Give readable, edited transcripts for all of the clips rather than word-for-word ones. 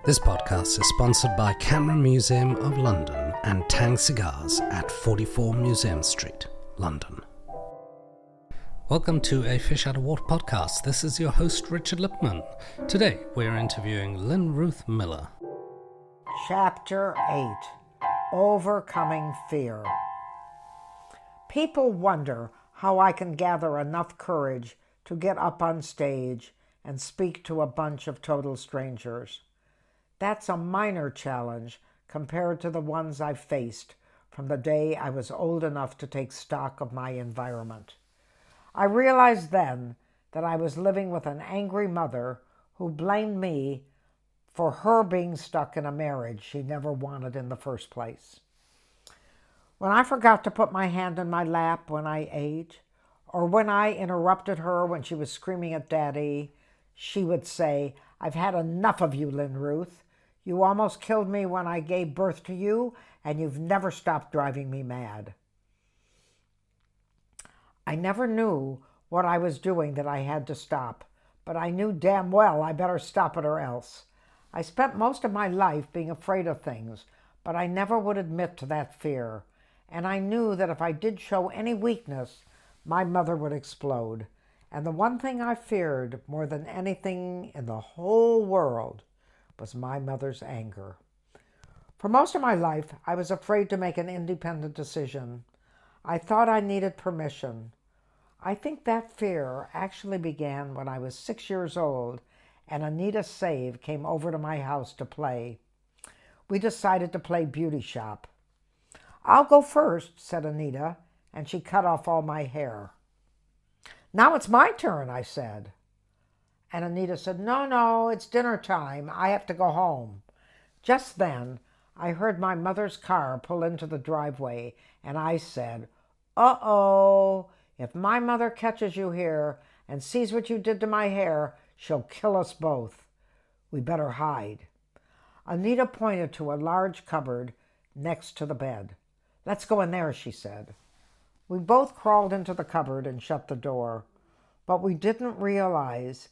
This podcast is sponsored by Camera Museum of London and Tang Cigars at 44 Museum Street, London. Welcome to a Fish Out of Water podcast. This is your host, Richard Lipman. Today, we're interviewing Lynn Ruth Miller. Chapter 8, Overcoming Fear. People wonder how I can gather enough courage to get up on stage and speak to a bunch of total strangers. That's a minor challenge compared to the ones I've faced from the day I was old enough to take stock of my environment. I realized then that I was living with an angry mother who blamed me for her being stuck in a marriage she never wanted in the first place. When I forgot to put my hand in my lap when I ate, or when I interrupted her when she was screaming at Daddy, she would say, "I've had enough of you, Lynn Ruth. You almost killed me when I gave birth to you, and you've never stopped driving me mad." I never knew what I was doing that I had to stop, but I knew damn well I better stop it or else. I spent most of my life being afraid of things, but I never would admit to that fear, and I knew that if I did show any weakness, my mother would explode. And the one thing I feared more than anything in the whole world was my mother's anger. For most of my life, I was afraid to make an independent decision. I thought I needed permission. I think that fear actually began when I was 6 years old and Anita Save came over to my house to play. We decided to play beauty shop. "I'll go first," said Anita, and she cut off all my hair. "Now it's my turn," I said. And Anita said, No, it's dinner time. I have to go home." Just then, I heard my mother's car pull into the driveway, and I said, "Uh-oh, if my mother catches you here and sees what you did to my hair, she'll kill us both. We better hide." Anita pointed to a large cupboard next to the bed. "Let's go in there," she said. We both crawled into the cupboard and shut the door, but we didn't realize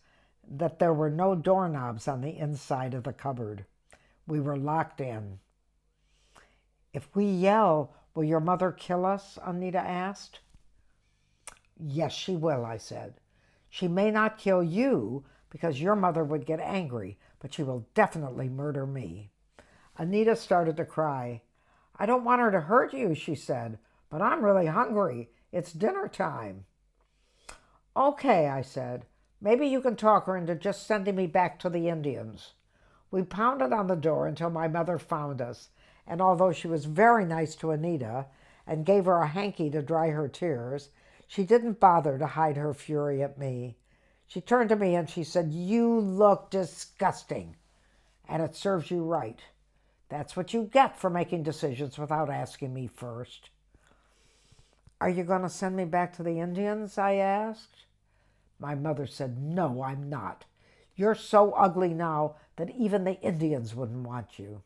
that there were no doorknobs on the inside of the cupboard. We were locked in. "If we yell, will your mother kill us?" Anita asked. "Yes, she will," I said. "She may not kill you because your mother would get angry, but she will definitely murder me." Anita started to cry. "I don't want her to hurt you," she said, "but I'm really hungry. It's dinner time." "Okay," I said. "Maybe you can talk her into just sending me back to the Indians." We pounded on the door until my mother found us, and although she was very nice to Anita and gave her a hanky to dry her tears, she didn't bother to hide her fury at me. She turned to me and she said, "You look disgusting, and it serves you right. That's what you get for making decisions without asking me first." "Are you going to send me back to the Indians?" I asked. My mother said, "No, I'm not. You're so ugly now that even the Indians wouldn't want you."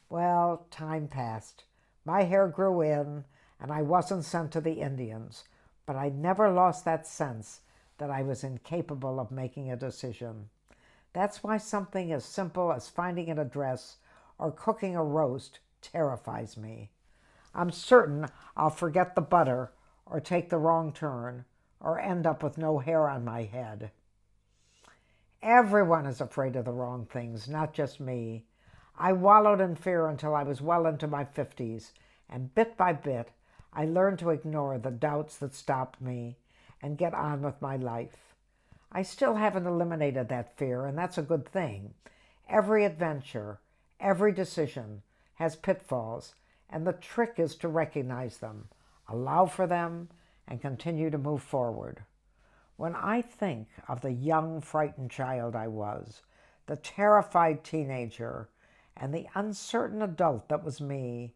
Well, time passed. My hair grew in, and I wasn't sent to the Indians, but I never lost that sense that I was incapable of making a decision. That's why something as simple as finding an address or cooking a roast terrifies me. I'm certain I'll forget the butter or take the wrong turn or end up with no hair on my head. Everyone is afraid of the wrong things, not just me. I wallowed in fear until I was well into my 50s, and bit by bit, I learned to ignore the doubts that stopped me and get on with my life. I still haven't eliminated that fear, and that's a good thing. Every adventure, every decision has pitfalls, and the trick is to recognize them, allow for them, and continue to move forward. When I think of the young, frightened child I was, the terrified teenager, and the uncertain adult that was me,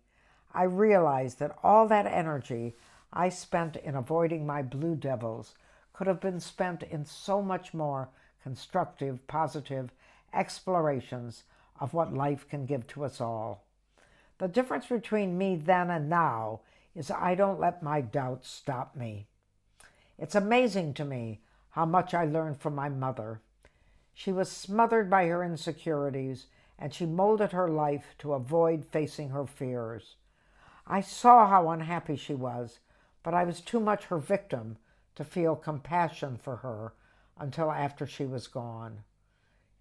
I realize that all that energy I spent in avoiding my blue devils could have been spent in so much more constructive, positive explorations of what life can give to us all. The difference between me then and now is I don't let my doubts stop me. It's amazing to me how much I learned from my mother. She was smothered by her insecurities and she molded her life to avoid facing her fears. I saw how unhappy she was, but I was too much her victim to feel compassion for her until after she was gone.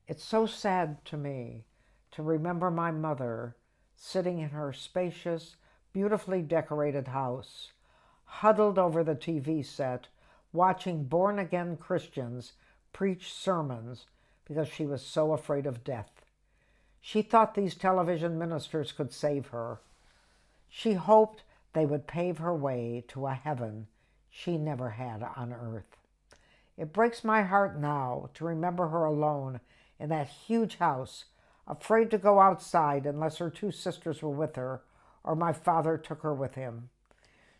It's so sad to me to remember my mother sitting in her spacious, beautifully decorated house, huddled over the TV set, watching born-again Christians preach sermons because she was so afraid of death. She thought these television ministers could save her. She hoped they would pave her way to a heaven she never had on earth. It breaks my heart now to remember her alone in that huge house, afraid to go outside unless her two sisters were with her or my father took her with him.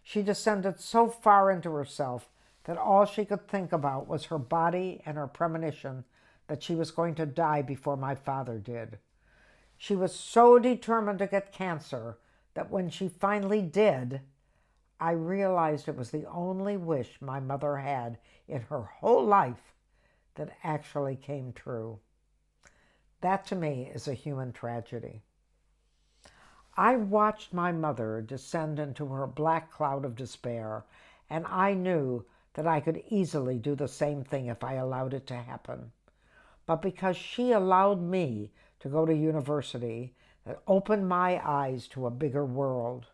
She descended so far into herself that all she could think about was her body and her premonition that she was going to die before my father did. She was so determined to get cancer that when she finally did, I realized it was the only wish my mother had in her whole life that actually came true. That to me is a human tragedy. I watched my mother descend into her black cloud of despair, and I knew that I could easily do the same thing if I allowed it to happen. But because she allowed me to go to university, that opened my eyes to a bigger world.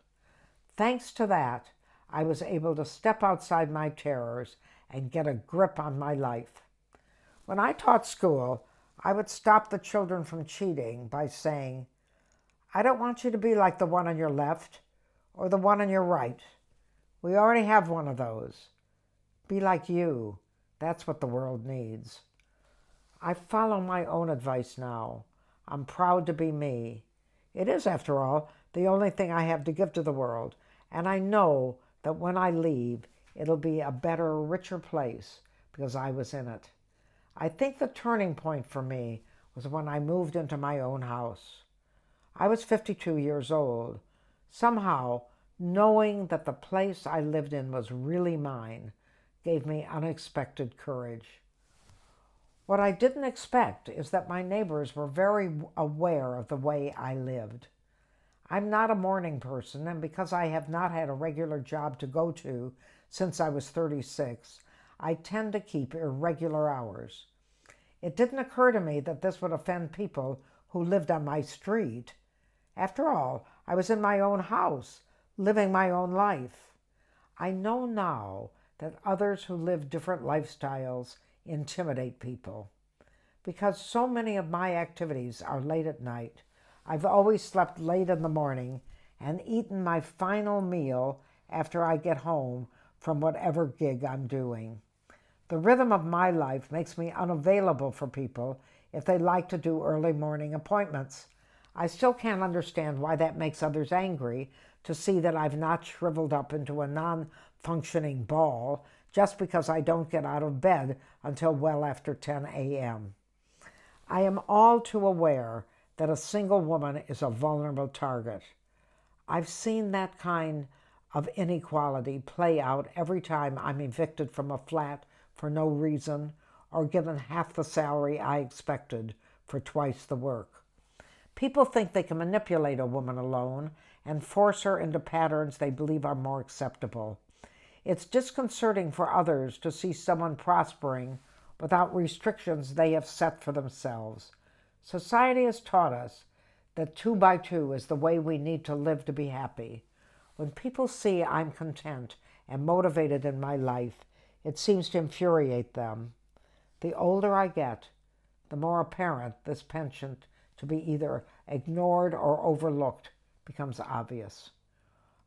Thanks to that, I was able to step outside my terrors and get a grip on my life. When I taught school, I would stop the children from cheating by saying, I don't want you to be like the one on your left or the one on your right. We already have one of those. Be like you. That's what the world needs. I follow my own advice now. I'm proud to be me. It is, after all, the only thing I have to give to the world, and I know that when I leave, it'll be a better, richer place because I was in it. I think the turning point for me was when I moved into my own house. I was 52 years old. Somehow, knowing that the place I lived in was really mine gave me unexpected courage. What I didn't expect is that my neighbors were very aware of the way I lived. I'm not a morning person, and because I have not had a regular job to go to since I was 36, I tend to keep irregular hours. It didn't occur to me that this would offend people who lived on my street. After all, I was in my own house, living my own life. I know now that others who live different lifestyles intimidate people. Because so many of my activities are late at night, I've always slept late in the morning and eaten my final meal after I get home from whatever gig I'm doing. The rhythm of my life makes me unavailable for people if they like to do early morning appointments. I still can't understand why that makes others angry to see that I've not shriveled up into a non-functioning ball just because I don't get out of bed until well after 10 a.m. I am all too aware that a single woman is a vulnerable target. I've seen that kind of inequality play out every time I'm evicted from a flat for no reason or given half the salary I expected for twice the work. People think they can manipulate a woman alone and force her into patterns they believe are more acceptable. It's disconcerting for others to see someone prospering without restrictions they have set for themselves. Society has taught us that 2 by 2 is the way we need to live to be happy. When people see I'm content and motivated in my life, it seems to infuriate them. The older I get, the more apparent this penchant to be either ignored or overlooked becomes obvious.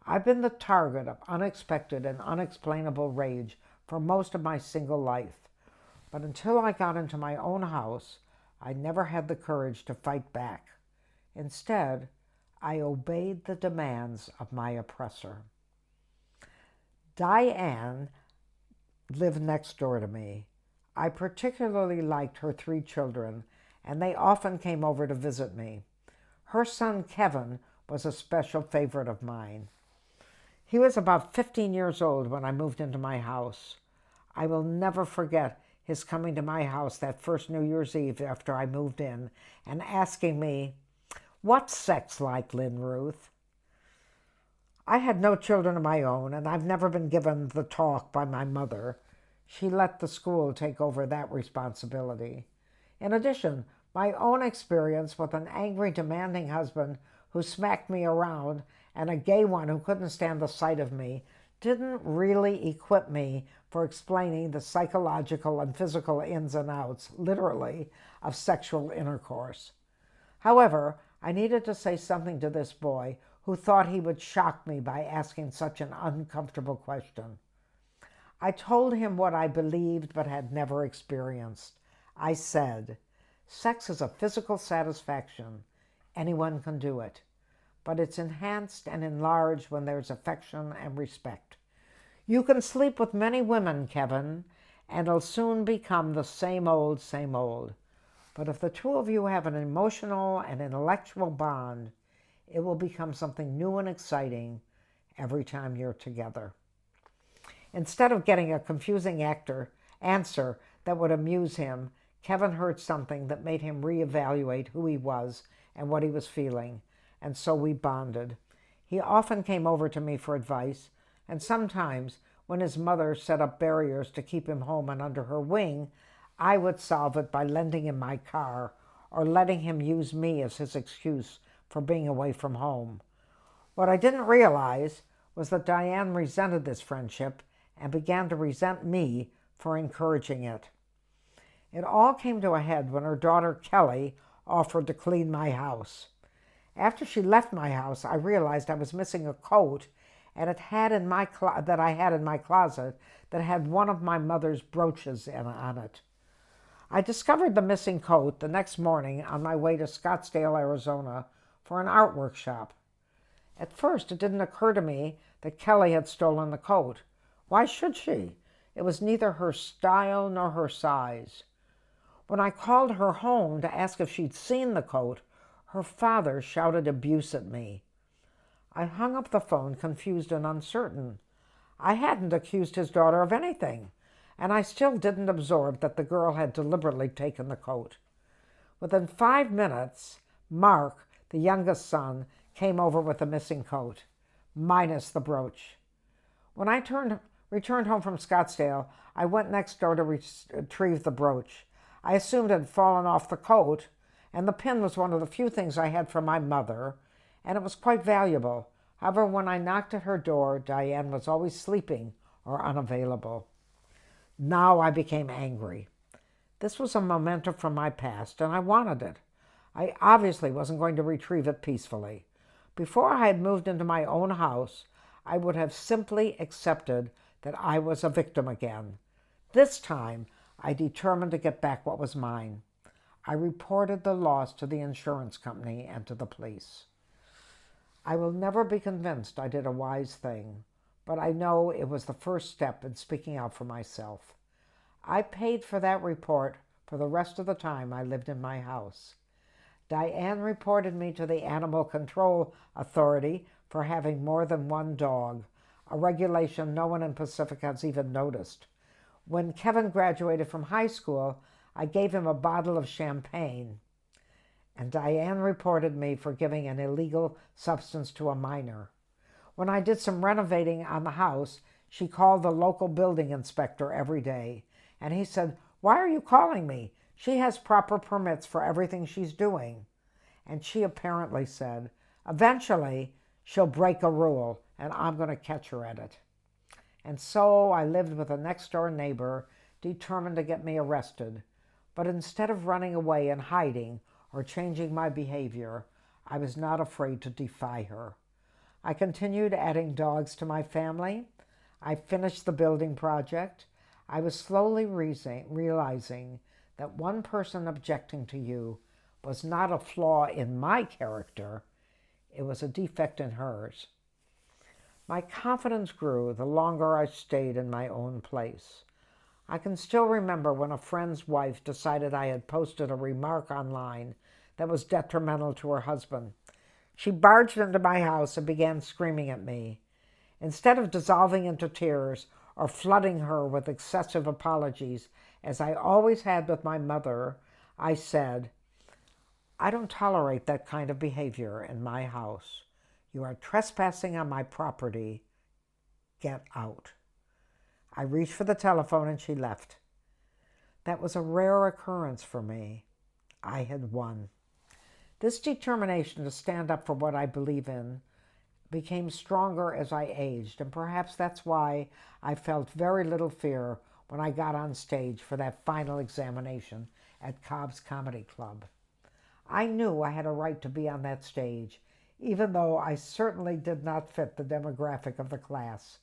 I've been the target of unexpected and unexplainable rage for most of my single life, but until I got into my own house, I never had the courage to fight back. Instead, I obeyed the demands of my oppressor. Diane lived next door to me. I particularly liked her 3 children, and they often came over to visit me. Her son Kevin was a special favorite of mine. He was about 15 years old when I moved into my house. I will never forget his coming to my house that first New Year's Eve after I moved in and asking me, What's sex like, Lynn Ruth? I had no children of my own, and I've never been given the talk by my mother. She let the school take over that responsibility. In addition, my own experience with an angry, demanding husband who smacked me around and a gay one who couldn't stand the sight of me didn't really equip me for explaining the psychological and physical ins and outs, literally, of sexual intercourse. However, I needed to say something to this boy who thought he would shock me by asking such an uncomfortable question. I told him what I believed but had never experienced. I said, sex is a physical satisfaction. Anyone can do it. But it's enhanced and enlarged when there's affection and respect. You can sleep with many women, Kevin, and it'll soon become the same old, same old. But if the two of you have an emotional and intellectual bond, it will become something new and exciting every time you're together. Instead of getting a confusing answer that would amuse him, Kevin heard something that made him reevaluate who he was and what he was feeling, and so we bonded. He often came over to me for advice, and sometimes, when his mother set up barriers to keep him home and under her wing, I would solve it by lending him my car or letting him use me as his excuse for being away from home. What I didn't realize was that Diane resented this friendship and began to resent me for encouraging it. It all came to a head when her daughter Kelly offered to clean my house. After she left my house, I realized I was missing a coat that I had in my closet that had one of my mother's brooches on it. I discovered the missing coat the next morning on my way to Scottsdale, Arizona, for an art workshop. At first, it didn't occur to me that Kelly had stolen the coat. Why should she? It was neither her style nor her size. When I called her home to ask if she'd seen the coat, her father shouted abuse at me. I hung up the phone, confused and uncertain. I hadn't accused his daughter of anything, and I still didn't absorb that the girl had deliberately taken the coat. Within 5 minutes, Mark, the youngest son, came over with the missing coat, minus the brooch. When I returned home from Scottsdale, I went next door to retrieve the brooch. I assumed it had fallen off the coat, and the pin was one of the few things I had from my mother, and it was quite valuable. However, when I knocked at her door, Diane was always sleeping or unavailable. Now I became angry. This was a memento from my past, and I wanted it. I obviously wasn't going to retrieve it peacefully. Before I had moved into my own house, I would have simply accepted that I was a victim again. This time, I determined to get back what was mine. I reported the loss to the insurance company and to the police. I will never be convinced I did a wise thing, but I know it was the first step in speaking out for myself. I paid for that report for the rest of the time I lived in my house. Diane reported me to the Animal Control Authority for having more than one dog, a regulation no one in Pacific has even noticed. When Kevin graduated from high school, I gave him a bottle of champagne, and Diane reported me for giving an illegal substance to a minor. When I did some renovating on the house, she called the local building inspector every day, and he said, "Why are you calling me? She has proper permits for everything she's doing." And she apparently said, "Eventually, she'll break a rule, and I'm going to catch her at it." And so I lived with a next-door neighbor determined to get me arrested. But instead of running away and hiding or changing my behavior, I was not afraid to defy her. I continued adding dogs to my family. I finished the building project. I was slowly realizing that one person objecting to you was not a flaw in my character, it was a defect in hers. My confidence grew the longer I stayed in my own place. I can still remember when a friend's wife decided I had posted a remark online that was detrimental to her husband. She barged into my house and began screaming at me. Instead of dissolving into tears or flooding her with excessive apologies, as I always had with my mother, I said, I don't tolerate that kind of behavior in my house. You are trespassing on my property. Get out. I reached for the telephone and she left. That was a rare occurrence for me. I had won. This determination to stand up for what I believe in became stronger as I aged, and perhaps that's why I felt very little fear when I got on stage for that final examination at Cobb's Comedy Club. I knew I had a right to be on that stage, even though I certainly did not fit the demographic of the class.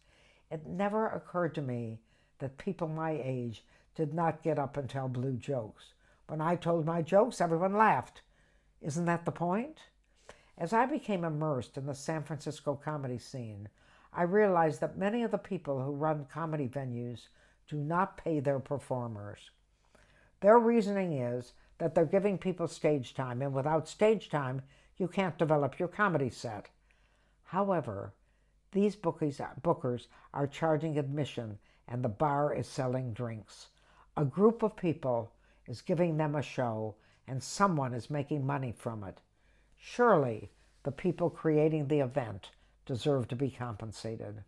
It never occurred to me that people my age did not get up and tell blue jokes. When I told my jokes, everyone laughed. Isn't that the point? As I became immersed in the San Francisco comedy scene, I realized that many of the people who run comedy venues do not pay their performers. Their reasoning is that they're giving people stage time, and without stage time, you can't develop your comedy set. However, these bookers are charging admission, and the bar is selling drinks. A group of people is giving them a show, and someone is making money from it. Surely, the people creating the event deserve to be compensated.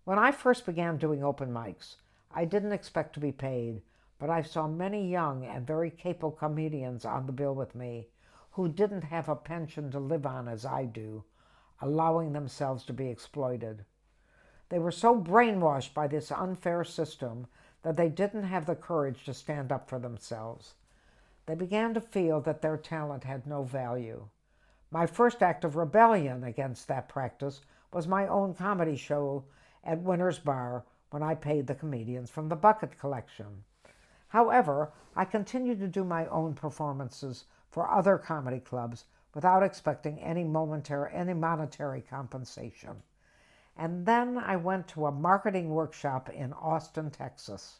When I first began doing open mics, I didn't expect to be paid, but I saw many young and very capable comedians on the bill with me who didn't have a pension to live on as I do, allowing themselves to be exploited. They were so brainwashed by this unfair system that they didn't have the courage to stand up for themselves. They began to feel that their talent had no value. My first act of rebellion against that practice was my own comedy show at Winter's Bar when I paid the comedians from the bucket collection. However, I continued to do my own performances for other comedy clubs without expecting any monetary compensation. And then I went to a marketing workshop in Austin, Texas.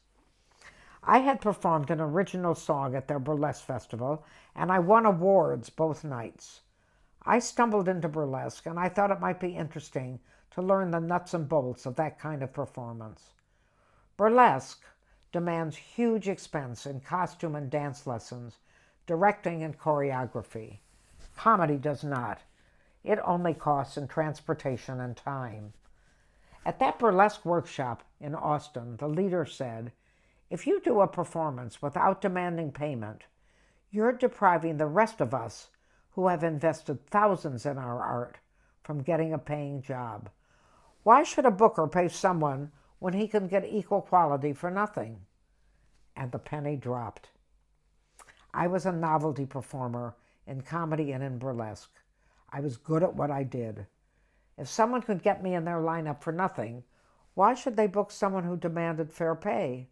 I had performed an original song at their burlesque festival, and I won awards both nights. I stumbled into burlesque, and I thought it might be interesting to learn the nuts and bolts of that kind of performance. Burlesque demands huge expense in costume and dance lessons, directing and choreography. Comedy does not. It only costs in transportation and time. At that burlesque workshop in Austin, the leader said, "If you do a performance without demanding payment, you're depriving the rest of us who have invested thousands in our art from getting a paying job. Why should a booker pay someone when he can get equal quality for nothing?" And the penny dropped. I was a novelty performer in comedy and in burlesque. I was good at what I did. If someone could get me in their lineup for nothing, why should they book someone who demanded fair pay?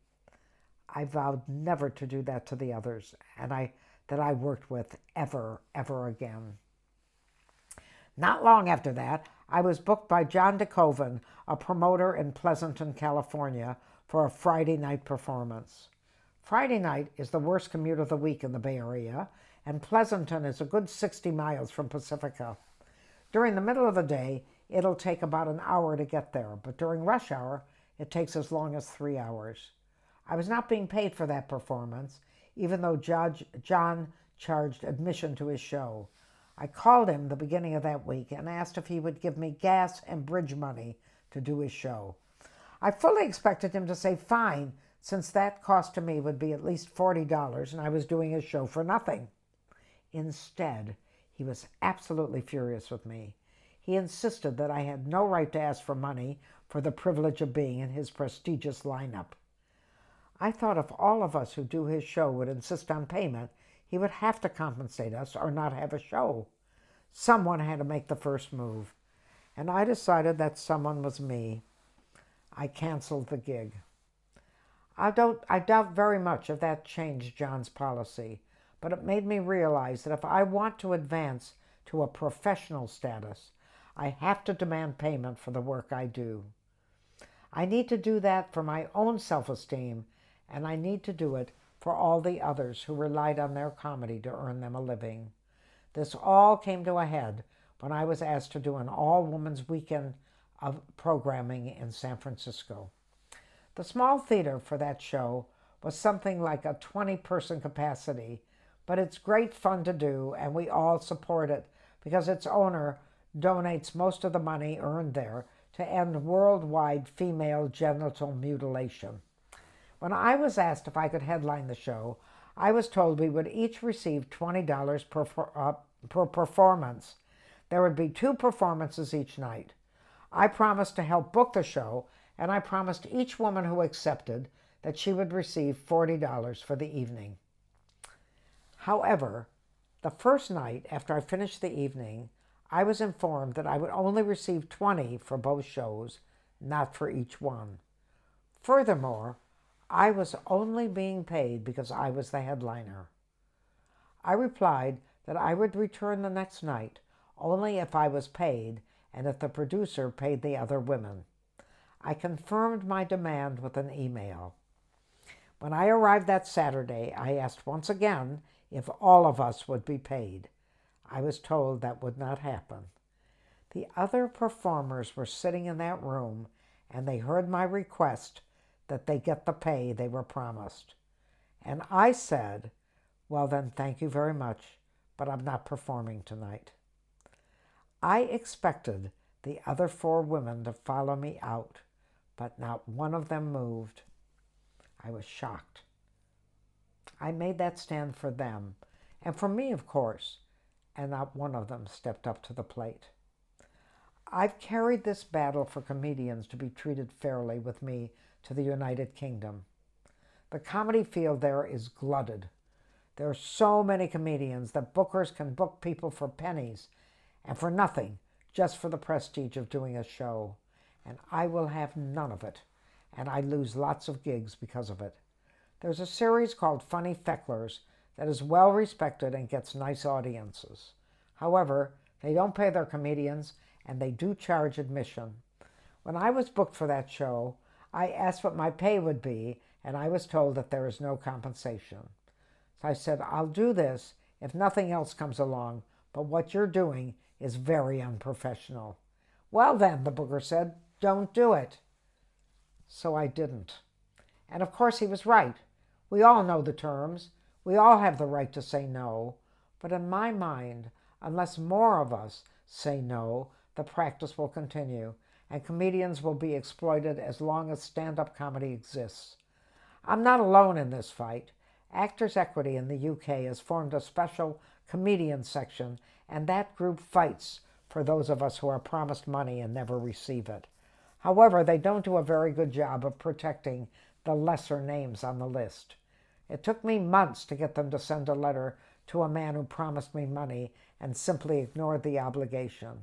I vowed never to do that to the others that I worked with ever again. Not long after that, I was booked by John DeCoven, a promoter in Pleasanton, California, for a Friday night performance. Friday night is the worst commute of the week in the Bay Area, and Pleasanton is a good 60 miles from Pacifica. During the middle of the day, it'll take about an hour to get there, but during rush hour, it takes as long as 3 hours. I was not being paid for that performance, even though John charged admission to his show. I called him the beginning of that week and asked if he would give me gas and bridge money to do his show. I fully expected him to say fine, since that cost to me would be at least $40 and I was doing his show for nothing. Instead, he was absolutely furious with me. He insisted that I had no right to ask for money for the privilege of being in his prestigious lineup. I thought if all of us who do his show would insist on payment, he would have to compensate us or not have a show. Someone had to make the first move, and I decided that someone was me. I canceled the gig. I doubt very much if that changed John's policy, but it made me realize that if I want to advance to a professional status, I have to demand payment for the work I do. I need to do that for my own self-esteem, and I need to do it for all the others who relied on their comedy to earn them a living. This all came to a head when I was asked to do an all-women's weekend of programming in San Francisco. The small theater for that show was something like a 20-person capacity, but it's great fun to do, and we all support it because its owner donates most of the money earned there to end worldwide female genital mutilation. When I was asked if I could headline the show, I was told we would each receive $20 per performance. There would be 2 performances each night. I promised to help book the show, and I promised each woman who accepted that she would receive $40 for the evening. However, the first night after I finished the evening, I was informed that I would only receive $20 for both shows, not for each one. Furthermore, I was only being paid because I was the headliner. I replied that I would return the next night only if I was paid and if the producer paid the other women. I confirmed my demand with an email. When I arrived that Saturday, I asked once again if all of us would be paid. I was told that would not happen. The other performers were sitting in that room, and they heard my request that they get the pay they were promised. And I said, well then, thank you very much, but I'm not performing tonight. I expected the other 4 women to follow me out, but not one of them moved. I was shocked. I made that stand for them, and for me, of course, and not one of them stepped up to the plate. I've carried this battle for comedians to be treated fairly with me to the United Kingdom. The comedy field there is glutted. There are so many comedians that bookers can book people for pennies and for nothing, just for the prestige of doing a show. And I will have none of it, and I lose lots of gigs because of it. There's a series called Funny Fecklers that is well respected and gets nice audiences. However, they don't pay their comedians, and they do charge admission. When I was booked for that show, I asked what my pay would be, and I was told that there is no compensation. So I said, I'll do this if nothing else comes along, but what you're doing is very unprofessional. Well then, the booker said, don't do it. So I didn't. And of course he was right. We all know the terms. We all have the right to say no. But in my mind, unless more of us say no, the practice will continue, and comedians will be exploited as long as stand-up comedy exists. I'm not alone in this fight. Actors' Equity in the UK has formed a special comedian section, and that group fights for those of us who are promised money and never receive it. However, they don't do a very good job of protecting the lesser names on the list. It took me months to get them to send a letter to a man who promised me money and simply ignored the obligation.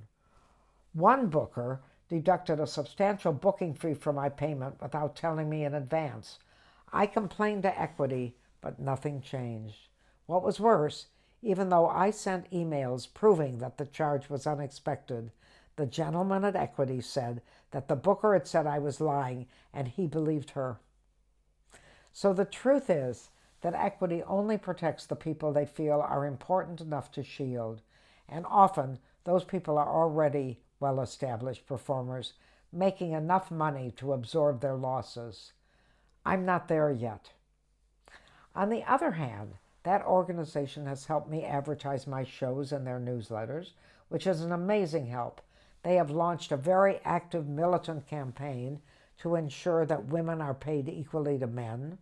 One booker deducted a substantial booking fee from my payment without telling me in advance. I complained to Equity, but nothing changed. What was worse, even though I sent emails proving that the charge was unexpected, the gentleman at Equity said that the booker had said I was lying, and he believed her. So the truth is that Equity only protects the people they feel are important enough to shield, and often those people are already well-established performers, making enough money to absorb their losses. I'm not there yet. On the other hand, that organization has helped me advertise my shows in their newsletters, which is an amazing help. They have launched a very active militant campaign to ensure that women are paid equally to men.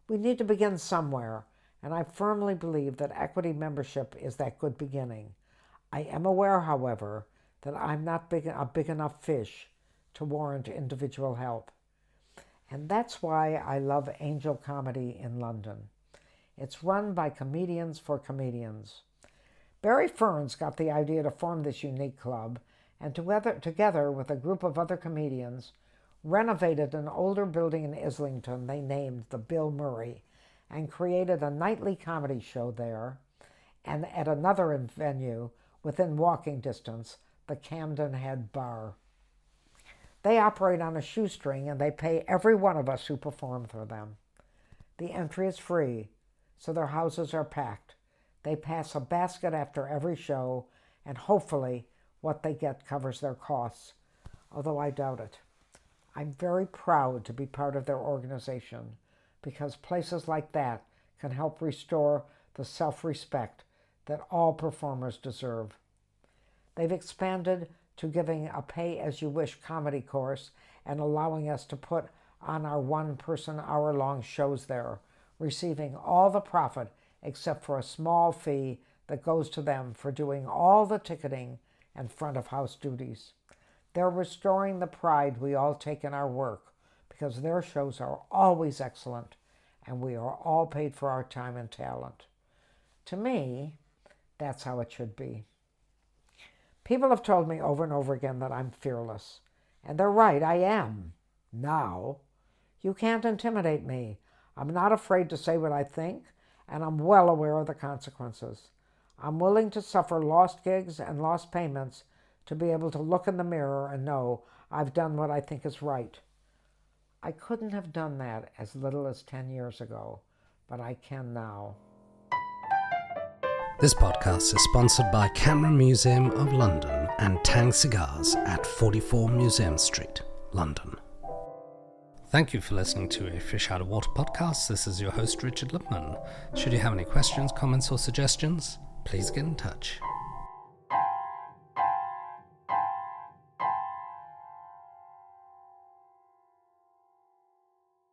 We need to begin somewhere, and I firmly believe that Equity membership is that good beginning. I am aware, however, that I'm not a big enough fish to warrant individual help. And that's why I love Angel Comedy in London. It's run by comedians for comedians. Barry Ferns got the idea to form this unique club, and together with a group of other comedians, renovated an older building in Islington they named the Bill Murray, and created a nightly comedy show there, and at another venue within walking distance, the Camden Head Bar. They operate on a shoestring, and they pay every one of us who perform for them. The entry is free, so their houses are packed. They pass a basket after every show, and hopefully what they get covers their costs, although I doubt it. I'm very proud to be part of their organization because places like that can help restore the self-respect that all performers deserve. They've expanded to giving a pay-as-you-wish comedy course and allowing us to put on our one-person hour-long shows there, receiving all the profit except for a small fee that goes to them for doing all the ticketing and front-of-house duties. They're restoring the pride we all take in our work because their shows are always excellent and we are all paid for our time and talent. To me, that's how it should be. People have told me over and over again that I'm fearless. And they're right, I am. Now. You can't intimidate me. I'm not afraid to say what I think, and I'm well aware of the consequences. I'm willing to suffer lost gigs and lost payments to be able to look in the mirror and know I've done what I think is right. I couldn't have done that as little as 10 years ago, but I can now. This podcast is sponsored by Camera Museum of London and Tang Cigars at 44 Museum Street, London. Thank you for listening to a Fish Out of Water podcast. This is your host, Richard Lipman. Should you have any questions, comments, or suggestions, please get in touch.